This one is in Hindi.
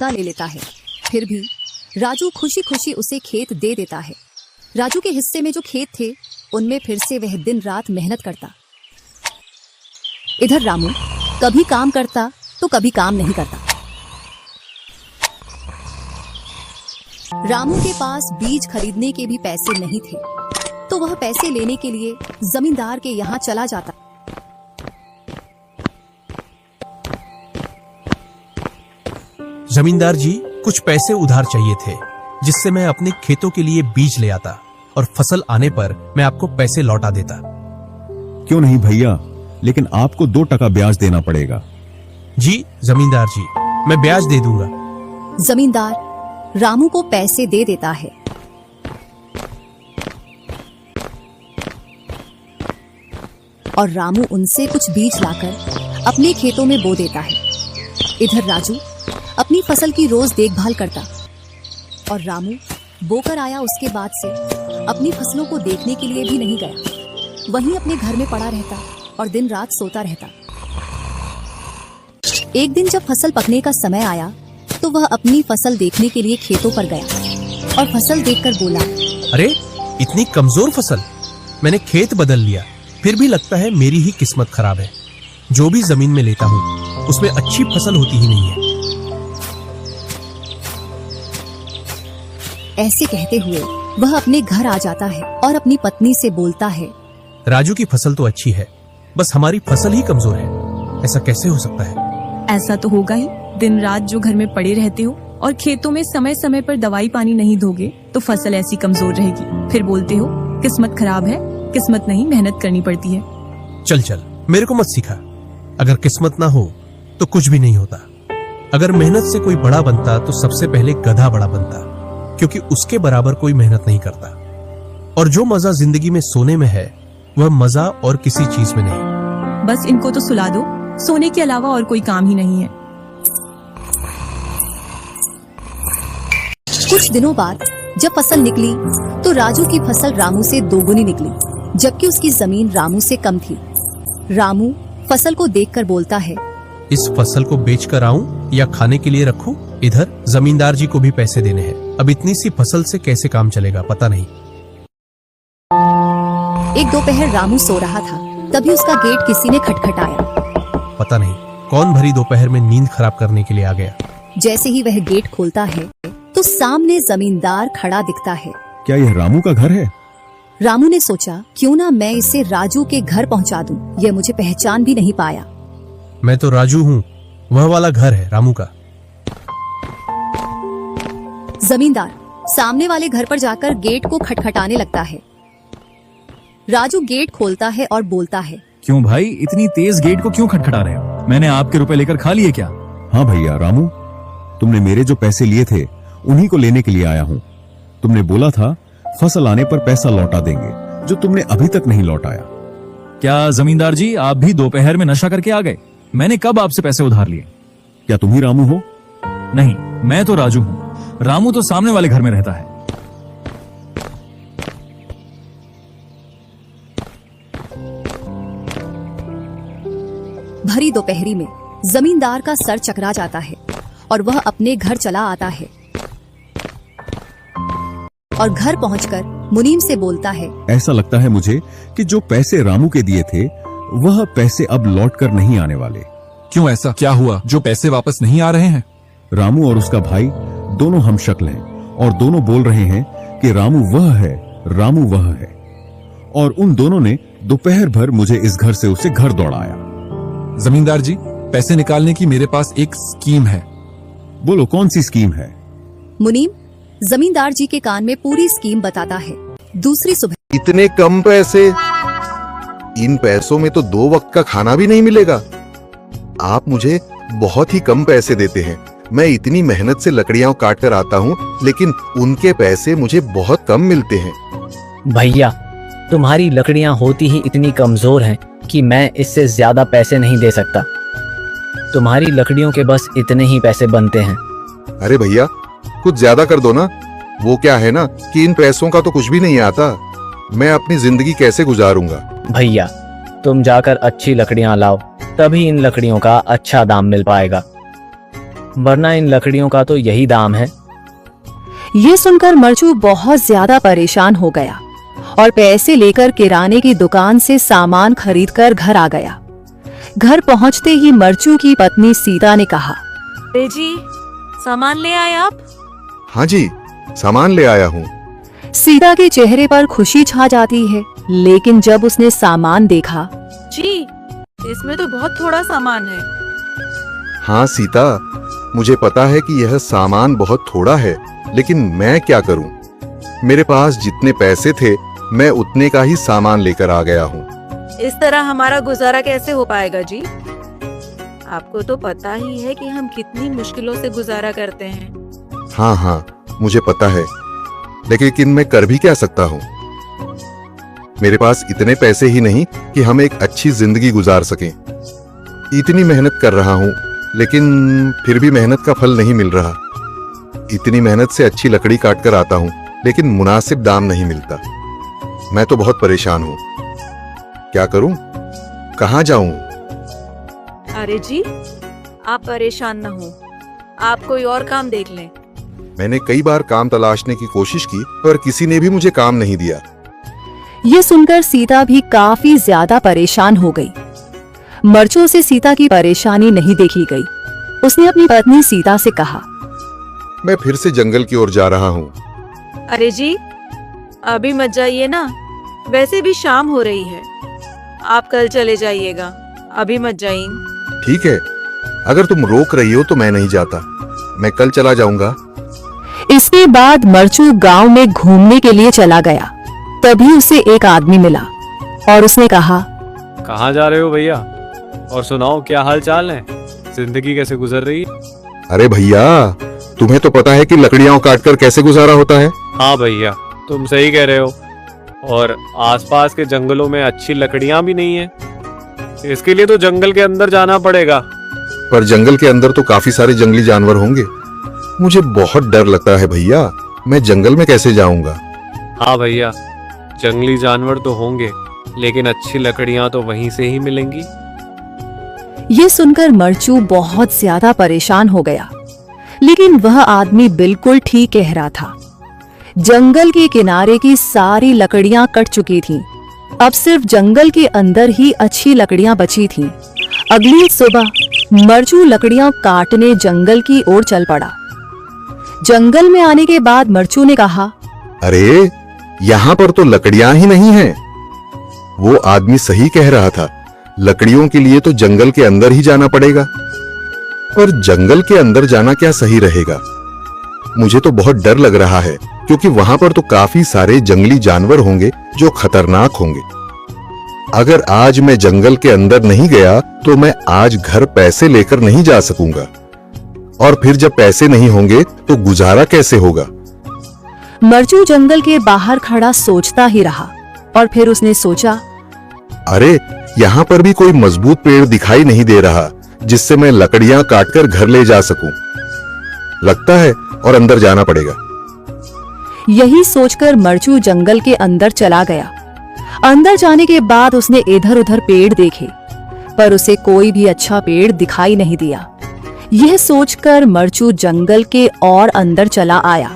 ज्यादा ले लेता है। फिर भी राजू खुशी खुशी उसे खेत दे देता है। राजू के हिस्से में जो खेत थे उनमें फिर से वह दिन रात मेहनत करता। इधर रामू कभी काम करता तो कभी काम नहीं करता। रामू के पास बीज खरीदने के भी पैसे नहीं थे, तो वह पैसे लेने के लिए जमींदार के यहाँ चला जाता। जमींदार जी, कुछ पैसे उधार चाहिए थे जिससे मैं अपने खेतों के लिए बीज ले आता और फसल आने पर मैं आपको पैसे लौटा देता। क्यों नहीं भैया, लेकिन आपको 2% ब्याज देना पड़ेगा। जी जमींदार जी, मैं ब्याज दे दूंगा। जमींदार रामू को पैसे दे देता है और रामू उनसे कुछ बीज लाकर अपने खेतों में बो देता है। इधर राजू अपनी फसल की रोज देखभाल करता और रामू बोकर आया उसके बाद से अपनी फसलों को देखने के लिए भी नहीं गया। वहीं अपने घर में पड़ा रहता और दिन रात सोता रहता। एक दिन जब फसल पकने का समय आया तो वह अपनी फसल देखने के लिए खेतों पर गया और फसल देखकर बोला, अरे इतनी कमजोर फसल! मैंने खेत बदल लिया, फिर भी लगता है मेरी ही किस्मत खराब है। जो भी जमीन में लेता हूँ उसमें अच्छी फसल होती ही नहीं है। ऐसे कहते हुए वह अपने घर आ जाता है और अपनी पत्नी से बोलता है, राजू की फसल तो अच्छी है, बस हमारी फसल ही कमजोर है। ऐसा कैसे हो सकता है? ऐसा तो होगा ही। दिन रात जो घर में पड़े रहते हो और खेतों में समय समय पर दवाई पानी नहीं दोगे तो फसल ऐसी कमजोर रहेगी। फिर बोलते हो किस्मत खराब है। किस्मत नहीं, मेहनत करनी पड़ती है। चल चल, मेरे को मत सिखा। अगर किस्मत ना हो तो कुछ भी नहीं होता। अगर मेहनत से कोई बड़ा बनता तो सबसे पहले गधा बड़ा बनता, क्योंकि उसके बराबर कोई मेहनत नहीं करता। और जो मजा जिंदगी में सोने में है वह मजा और किसी चीज में नहीं। बस इनको तो सुला दो, सोने के अलावा और कोई काम ही नहीं है। कुछ दिनों बाद जब फसल निकली तो राजू की फसल रामू से दोगुनी निकली, जबकि उसकी जमीन रामू से कम थी। रामू फसल को देखकर बोलता है, इस फसल को बेच कर आऊं या खाने के लिए रखूं? इधर जमींदार जी को भी पैसे देने हैं। अब इतनी सी फसल से कैसे काम चलेगा पता नहीं। एक दोपहर रामू सो रहा था, तभी उसका गेट किसी ने खटखटाया। पता नहीं कौन भरी दोपहर में नींद खराब करने के लिए आ गया। जैसे ही वह गेट खोलता है तो सामने जमींदार खड़ा दिखता है। क्या यह रामू का घर है? रामू ने सोचा, क्यों ना मैं इसे राजू के घर पहुंचा दूं। यह मुझे पहचान भी नहीं पाया। मैं तो राजू हूँ, वह वाला घर है रामू का। जमींदार सामने वाले घर पर जाकर गेट को खटखटाने लगता है। राजू गेट खोलता है और बोलता है, क्यों भाई, इतनी तेज गेट को क्यों खटखटा रहे हो? मैंने आपके रुपए लेकर खा लिए क्या? हाँ भैया रामू, तुमने मेरे जो पैसे लिए थे उन्हीं को लेने के लिए आया हूँ। तुमने बोला था फसल आने पर पैसा लौटा देंगे, जो तुमने अभी तक नहीं लौटाया। क्या जमींदार जी, आप भी दोपहर में नशा करके आ गए? मैंने कब आपसे पैसे उधार लिए? क्या तुम ही रामू हो? नहीं, मैं तो राजू हूँ। रामू तो सामने वाले घर में रहता है। भरी दोपहरी में जमींदार का सर चकरा जाता है और वह अपने घर चला आता है और घर पहुंचकर मुनीम से बोलता है, ऐसा लगता है मुझे कि जो पैसे रामू के दिए थे वह पैसे अब लौट कर नहीं आने वाले। क्यों, ऐसा क्या हुआ जो पैसे वापस नहीं आ रहे हैं? रामू और उसका भाई दोनों हमशक्ल हैं और दोनों बोल रहे हैं कि रामू वह है, रामू वह है। और उन दोनों ने दोपहर भर मुझे इस घर से उसे घर दौड़ाया। जमींदार जी, पैसे निकालने की मेरे पास एक स्कीम है। बोलो, कौन सी स्कीम है? मुनीम जमींदार जी के कान में पूरी स्कीम बताता है। दूसरी सुबह, इतने कम पैसे? इन पैसों में तो 2 वक्त का खाना भी नहीं मिलेगा। आप मुझे बहुत ही कम पैसे देते हैं। मैं इतनी मेहनत से लकड़ियां काट कर आता हूँ, लेकिन उनके पैसे मुझे बहुत कम मिलते हैं। भैया, तुम्हारी लकड़ियां होती ही इतनी कमजोर हैं कि मैं इससे ज्यादा पैसे नहीं दे सकता। तुम्हारी लकड़ियों के बस इतने ही पैसे बनते हैं। अरे भैया, कुछ ज्यादा कर दो ना। वो क्या है ना कि इन पैसों का तो कुछ भी नहीं आता। मैं अपनी जिंदगी कैसे गुजारूंगा? भैया, तुम जाकर अच्छी लकड़ियां लाओ, तभी इन लकड़ियों का अच्छा दाम मिल पाएगा। वरना इन लकड़ियों का तो यही दाम है। ये सुनकर मरचू बहुत ज्यादा परेशान हो गया और पैसे लेकर किराने की दुकान से सामान खरीदकर घर आ गया। घर पहुंचते ही मरचू की पत्नी सीता ने कहा, अरे जी, सामान ले आए आप? हाँ जी, सामान ले आया हूँ। सीता के चेहरे पर खुशी छा जाती है, लेकिन जब उसने सामान देखा, जी, इसमें तो बहुत थोड़ा सामान है। हाँ सीता, मुझे पता है कि यह सामान बहुत थोड़ा है, लेकिन मैं क्या करूं? मेरे पास जितने पैसे थे मैं उतने का ही सामान लेकर आ गया हूँ। इस तरह हमारा गुजारा कैसे हो पाएगा जी? आपको तो पता ही है कि हम कितनी मुश्किलों से गुजारा करते हैं। हाँ हाँ, मुझे पता है, लेकिन मैं कर भी क्या सकता हूँ? मेरे पास इतने पैसे ही नहीं कि हम एक अच्छी जिंदगी गुजार सकें। इतनी मेहनत कर रहा हूँ, लेकिन फिर भी मेहनत का फल नहीं मिल रहा। इतनी मेहनत से अच्छी लकड़ी काट कर आता हूँ, लेकिन मुनासिब दाम नहीं मिलता। मैं तो बहुत परेशान हूँ। क्या करूं? कहाँ जाऊं? अरे जी, आप परेशान न हो, आप कोई और काम देख लें। मैंने कई बार काम तलाशने की कोशिश की, पर किसी ने भी मुझे काम नहीं दिया। ये सुनकर सीता भी काफी ज्यादा परेशान हो गई। मरचू से सीता की परेशानी नहीं देखी गई। उसने अपनी पत्नी सीता से कहा, मैं फिर से जंगल की ओर जा रहा हूँ। अरे जी, अभी मत जाइए ना, वैसे भी शाम हो रही है। आप कल चले जाइएगा, अभी मत जाइए। ठीक है, अगर तुम रोक रही हो तो मैं नहीं जाता, मैं कल चला जाऊंगा। इसके बाद मरचू गांव में घूमने के लिए चला गया। तभी उसे एक आदमी मिला और उसने कहा, कहाँ जा रहे हो भैया? और सुनाओ, क्या हाल चाल है? जिंदगी कैसे गुजर रही है? अरे भैया, तुम्हें तो पता है कि लकड़ियां काटकर कैसे गुजारा होता है। हाँ भैया, तुम सही कह रहे हो। और आसपास के जंगलों में अच्छी लकड़ियां भी नहीं है। इसके लिए तो जंगल के अंदर जाना पड़ेगा। पर जंगल के अंदर तो काफी सारे जंगली जानवर होंगे। मुझे बहुत डर लगता है भैया, मैं जंगल में कैसे जाऊंगा? हाँ भैया, जंगली जानवर तो होंगे, लेकिन अच्छी लकड़ियां तो वहीं से ही मिलेंगी। ये सुनकर मरचू बहुत ज्यादा परेशान हो गया, लेकिन वह आदमी बिल्कुल ठीक कह रहा था। जंगल के किनारे की सारी लकड़ियां कट चुकी थीं। अब सिर्फ जंगल के अंदर ही अच्छी लकड़ियां बची थीं। अगली सुबह मरचू लकड़ियां काटने जंगल की ओर चल पड़ा। जंगल में आने के बाद मरचू ने कहा, अरे, यहाँ पर तो लकड़ियां ही नहीं हैं। वो आदमी सही कह रहा था, लकड़ियों के लिए तो जंगल के अंदर ही जाना पड़ेगा। पर जंगल के अंदर जाना क्या सही रहेगा? मुझे तो बहुत डर लग रहा है, क्योंकि वहां पर तो काफी सारे जंगली जानवर होंगे जो खतरनाक होंगे। अगर आज मैं जंगल के अंदर नहीं गया तो मैं आज घर पैसे लेकर नहीं जा सकूंगा, और फिर जब पैसे नहीं होंगे तो गुजारा कैसे होगा? मरचू जंगल के बाहर खड़ा सोचता ही रहा और फिर उसने सोचा, अरे, यहाँ पर भी कोई मजबूत पेड़ दिखाई नहीं दे रहा जिससे मैं लकड़ियां काटकर घर ले जा सकूं। लगता है और अंदर जाना पड़ेगा। यही सोचकर मरचू जंगल के अंदर चला गया। अंदर जाने के बाद उसने इधर उधर पेड़ देखे, पर उसे कोई भी अच्छा पेड़ दिखाई नहीं दिया। यह सोचकर मरचू जंगल के और अंदर चला आया।